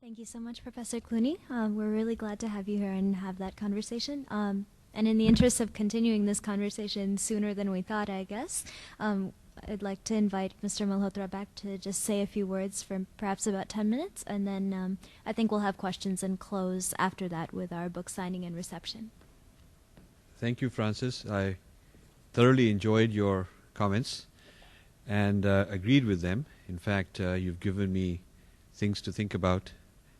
Thank you so much, Professor Clooney. We're really glad to have you here and have that conversation. And in the interest of continuing this conversation sooner than we thought, I guess, I'd like to invite Mr. Malhotra back to just say a few words for perhaps about 10 minutes, and then I think we'll have questions and close after that with our book signing and reception. Thank you, Francis. I thoroughly enjoyed your comments and agreed with them. In fact, you've given me things to think about,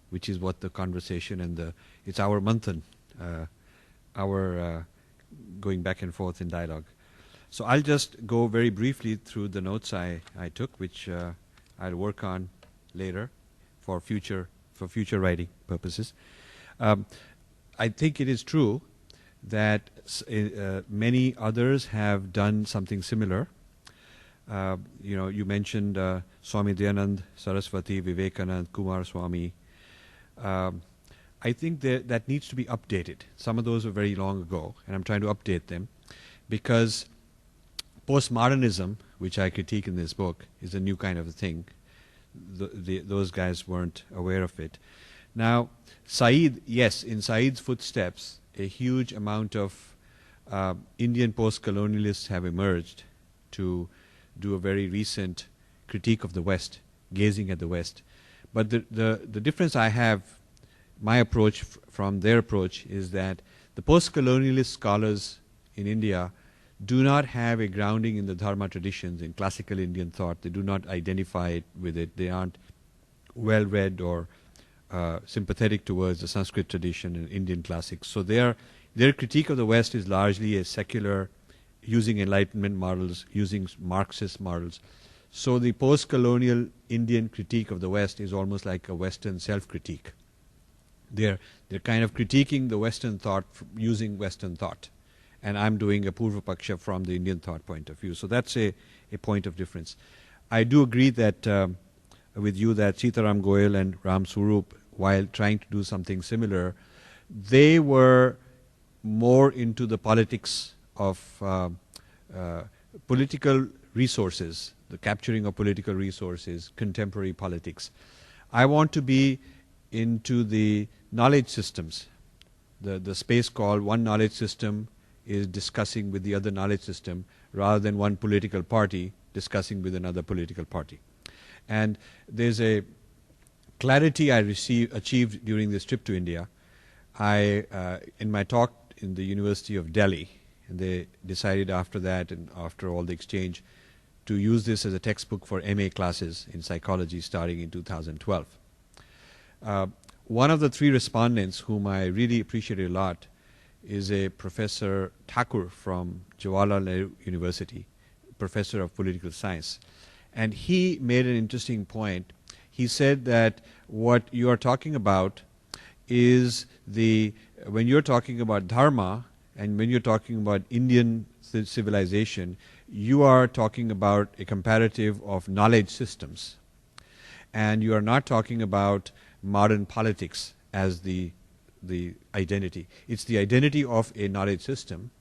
which is what the conversation and it's our manthan, our going back and forth in dialogue. So I'll just go very briefly through the notes I took, which I'll work on later for future writing purposes. I think it is true that many others have done something similar. You mentioned Swami Dayanand, Saraswati, Vivekanand, Kumar Swami. I think that needs to be updated. Some of those were very long ago, and I'm trying to update them because postmodernism, which I critique in this book, is a new kind of a thing. Those guys weren't aware of it. Now, Said, yes, in Said's footsteps, a huge amount of Indian post-colonialists have emerged to do a very recent critique of the West, gazing at the West. But the difference I have, my approach from their approach, is that the post-colonialist scholars in India do not have a grounding in the Dharma traditions, in classical Indian thought. They do not identify with it. They aren't well-read or sympathetic towards the Sanskrit tradition and Indian classics. So their critique of the West is largely a secular, using Enlightenment models, using Marxist models. So the post-colonial Indian critique of the West is almost like a Western self-critique. They're kind of critiquing the Western thought using Western thought. And I'm doing a Purva Paksha from the Indian thought point of view. So that's a point of difference. I do agree that with you that Sitaram Goyal and Ram Swarup, while trying to do something similar, they were more into the politics of political resources, the capturing of political resources, contemporary politics. I want to be into the knowledge systems, the space called one knowledge system is discussing with the other knowledge system rather than one political party discussing with another political party. And there's a clarity I achieved during this trip to India. In my talk in the University of Delhi, and they decided after that and after all the exchange to use this as a textbook for MA classes in psychology starting in 2012. One of the three respondents whom I really appreciated a lot is a Professor Thakur from Jawaharlal Nehru University, professor of political science. And he made an interesting point. He said that what you are talking about is when you're talking about dharma and when you're talking about Indian civilization, you are talking about a comparative of knowledge systems. And you are not talking about modern politics as the identity. It's the identity of a knowledge system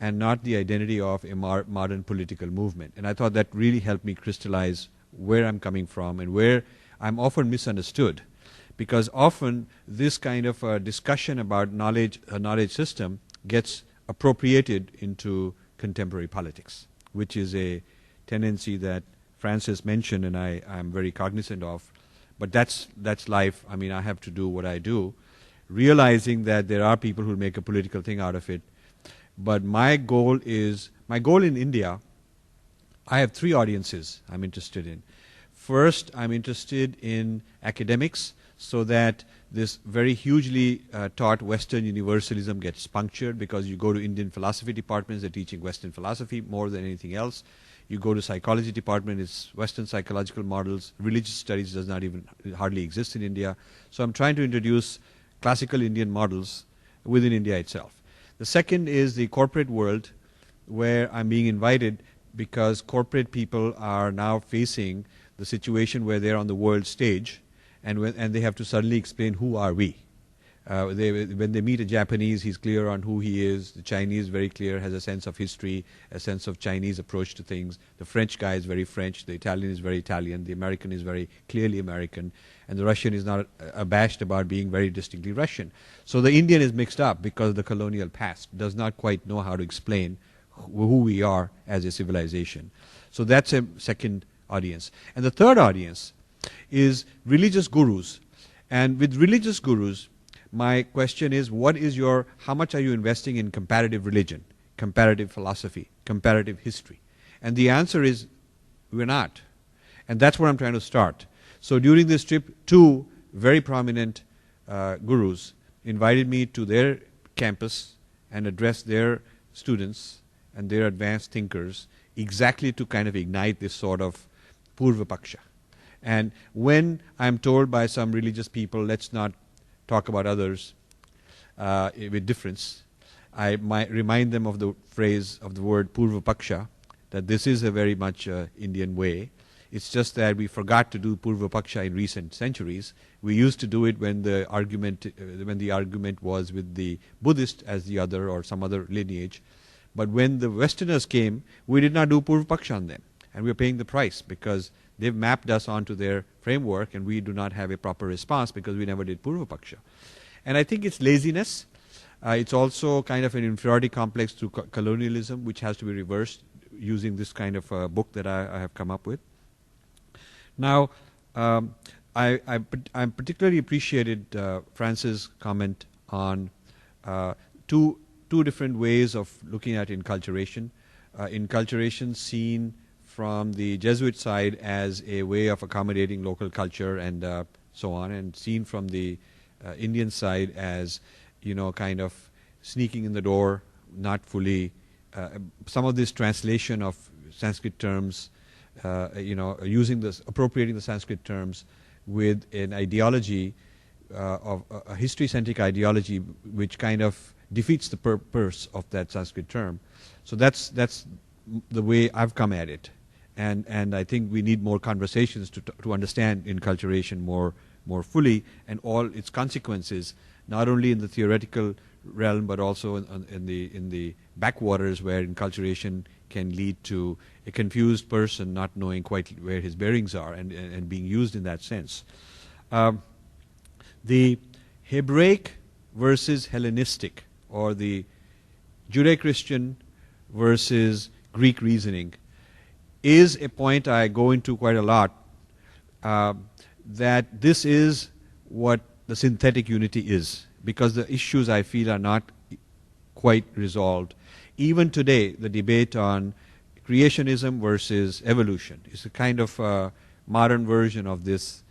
and not the identity of a modern political movement. And I thought that really helped me crystallize where I'm coming from and where I'm often misunderstood. Because often this kind of a discussion about a knowledge system gets appropriated into contemporary politics, which is a tendency that Francis mentioned and I'm very cognizant of. But that's life. I mean, I have to do what I do, realizing that there are people who make a political thing out of it. But my goal in India, I have three audiences I'm interested in. First, I'm interested in academics so that this very hugely taught Western universalism gets punctured, because you go to Indian philosophy departments, they're teaching Western philosophy more than anything else. You go to psychology department, it's Western psychological models. Religious studies does not even hardly exist in India. So I'm trying to introduce classical Indian models within India itself. The second is the corporate world, where I'm being invited because corporate people are now facing the situation where they're on the world stage and they have to suddenly explain who are we. When they meet a Japanese, he's clear on who he is. The Chinese, very clear, has a sense of history, a sense of Chinese approach to things. The French guy is very French. The Italian is very Italian. The American is very clearly American. And the Russian is not abashed about being very distinctly Russian. So the Indian is mixed up because of the colonial past, does not quite know how to explain who we are as a civilization. So that's a second audience. And the third audience is religious gurus. And with religious gurus, my question is, how much are you investing in comparative religion, comparative philosophy, comparative history? And the answer is, we're not. And that's where I'm trying to start. So during this trip, two very prominent gurus invited me to their campus and addressed their students and their advanced thinkers exactly to kind of ignite this sort of Purva Paksha. And when I'm told by some religious people, let's not talk about others with difference, I might remind them of the phrase of the word Purva Paksha, that this is a very much Indian way. It's just that we forgot to do Purva Paksha in recent centuries. We used to do it when the argument was with the Buddhist as the other or some other lineage. But when the Westerners came, we did not do Purva Paksha on them. And we're paying the price because they've mapped us onto their framework and we do not have a proper response because we never did Purva Paksha. And I think it's laziness. It's also kind of an inferiority complex through colonialism, which has to be reversed using this kind of book that I have come up with. Now, I particularly appreciated Francis' comment on two different ways of looking at inculturation. Inculturation seen from the Jesuit side as a way of accommodating local culture and so on, and seen from the Indian side as, kind of sneaking in the door, not fully. Some of this translation of Sanskrit terms, appropriating the Sanskrit terms with an ideology of a history-centric ideology, which kind of defeats the purpose of that Sanskrit term. So that's the way I've come at it. And I think we need more conversations to understand inculturation more fully and all its consequences, not only in the theoretical realm but also in the backwaters where inculturation can lead to a confused person not knowing quite where his bearings are and being used in that sense. The Hebraic versus Hellenistic, or the Judeo-Christian versus Greek reasoning, is a point I go into quite a lot, that this is what the synthetic unity is, because the issues I feel are not quite resolved. Even today, the debate on creationism versus evolution is a kind of modern version of this,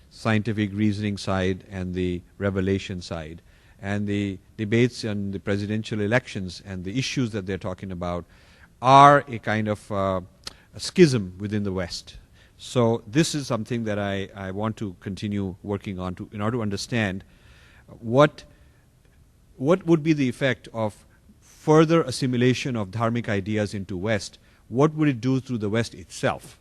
scientific reasoning side and the revelation side. And the debates on the presidential elections and the issues that they're talking about are a kind of a schism within the West. So this is something that I want to continue working on in order to understand what would be the effect of further assimilation of dharmic ideas into West. What would it do through the West itself?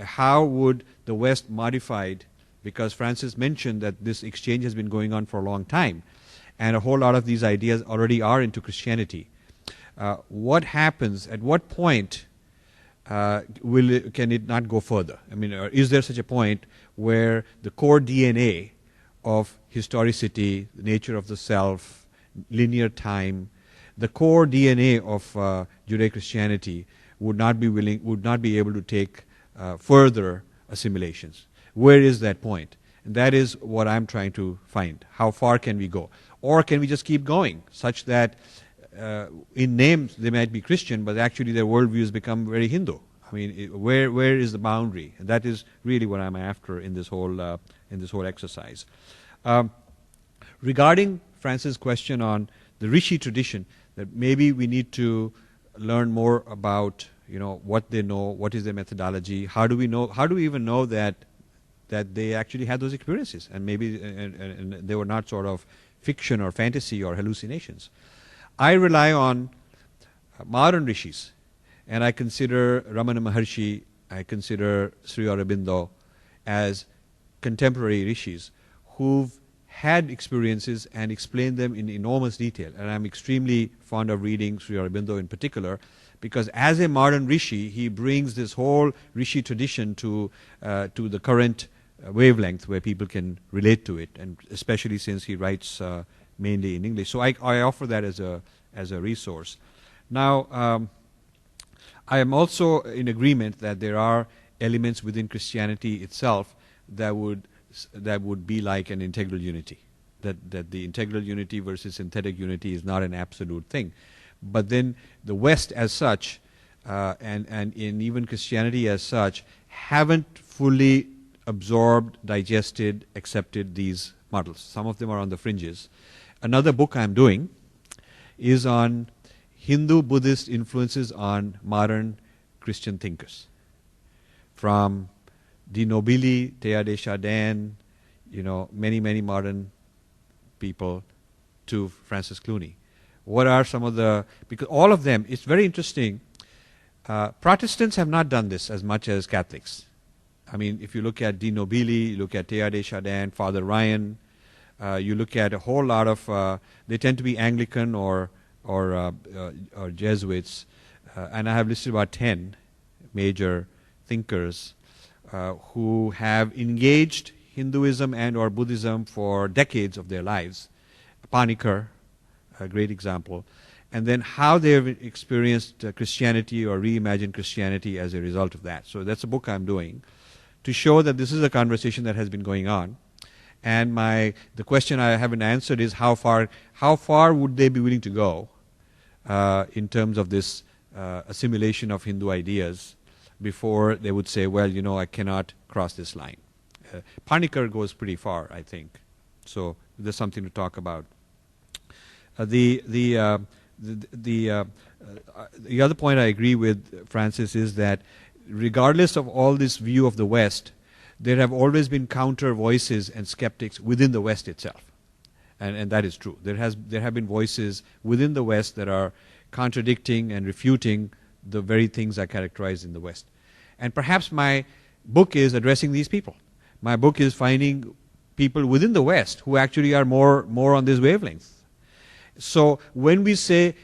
How would the West modified, because Francis mentioned that this exchange has been going on for a long time, and a whole lot of these ideas already are into Christianity. What happens, at what point can it not go further? I mean, is there such a point where the core DNA of historicity, the nature of the self, linear time, the core DNA of Judeo-Christianity would not be able to take further assimilations? Where is that point? And that is what I'm trying to find. How far can we go? Or can we just keep going, such that in names they might be Christian, but actually their worldviews become very Hindu? I mean, where is the boundary? And that is really what I'm after in this whole exercise. Regarding Francis' question on the Rishi tradition, that maybe we need to learn more about what they know, what is their methodology, how do we even know that they actually had those experiences, and maybe and they were not sort of fiction or fantasy or hallucinations. I rely on modern rishis, and I consider Ramana Maharshi, I consider Sri Aurobindo as contemporary rishis who've had experiences and explained them in enormous detail. And I'm extremely fond of reading Sri Aurobindo in particular, because as a modern rishi, he brings this whole rishi tradition to the current wavelength where people can relate to it, and especially since he writes mainly in English. So I offer that as a resource. Now, I am also in agreement that there are elements within Christianity itself that would be like an integral unity. That the integral unity versus synthetic unity is not an absolute thing. But then the West as such, and in even Christianity as such, haven't fully absorbed, digested, accepted these models. Some of them are on the fringes. Another book I'm doing is on Hindu-Buddhist influences on modern Christian thinkers. From De Nobili, Teilhard de Chardin, many, many modern people, to Francis Clooney. What are some of the, because all of them, it's very interesting, Protestants have not done this as much as Catholics. I mean, if you look at De Nobili, you look at Teilhard de Chardin, Father Ryan, you look at a whole lot of, they tend to be Anglican or Jesuits, and I have listed about 10 major thinkers who have engaged Hinduism and or Buddhism for decades of their lives. Panikkar, a great example. And then how they have experienced Christianity or reimagined Christianity as a result of that. So that's a book I'm doing to show that this is a conversation that has been going on. And the question I haven't answered is how far would they be willing to go in terms of this assimilation of Hindu ideas before they would say, well, I cannot cross this line. Panikkar goes pretty far, I think. So there's something to talk about. The other point I agree with Francis is that regardless of all this view of the West, there have always been counter voices and skeptics within the West itself. And that is true. There have been voices within the West that are contradicting and refuting the very things I characterize in the West. And perhaps my book is addressing these people. My book is finding people within the West who actually are more on this wavelength. So when we say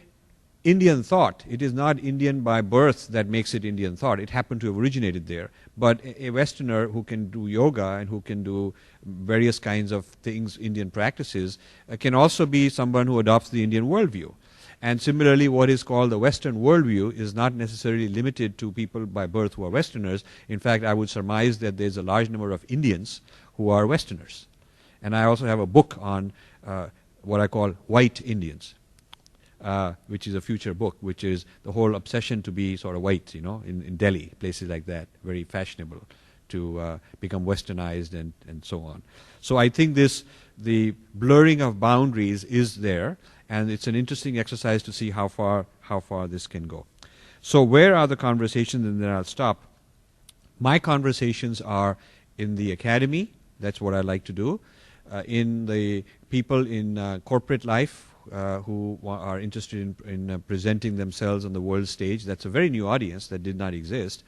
Indian thought, it is not Indian by birth that makes it Indian thought. It happened to have originated there. But a Westerner who can do yoga and who can do various kinds of things, Indian practices, can also be someone who adopts the Indian worldview. And similarly, what is called the Western worldview is not necessarily limited to people by birth who are Westerners. In fact, I would surmise that there's a large number of Indians who are Westerners. And I also have a book on what I call white Indians, which is a future book, which is the whole obsession to be sort of white, in Delhi, places like that, very fashionable to become westernized and so on. So I think the blurring of boundaries is there, and it's an interesting exercise to see how far this can go. So where are the conversations, and then I'll stop. My conversations are in the academy. That's what I like to do. In the people in corporate life who are interested in presenting themselves on the world stage. That's a very new audience that did not exist.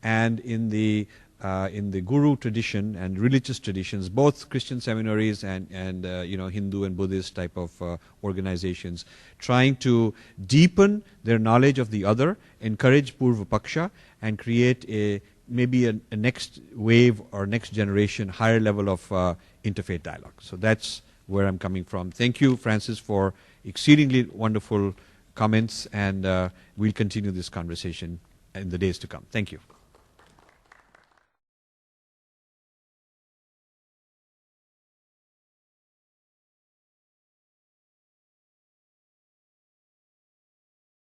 And in the guru tradition and religious traditions, both Christian seminaries and Hindu and Buddhist type of organizations, trying to deepen their knowledge of the other, encourage Purva Paksha, and create maybe a next wave or next generation higher level of interfaith dialogue. So that's where I'm coming from. Thank you, Francis, for exceedingly wonderful comments, and we'll continue this conversation in the days to come. Thank you.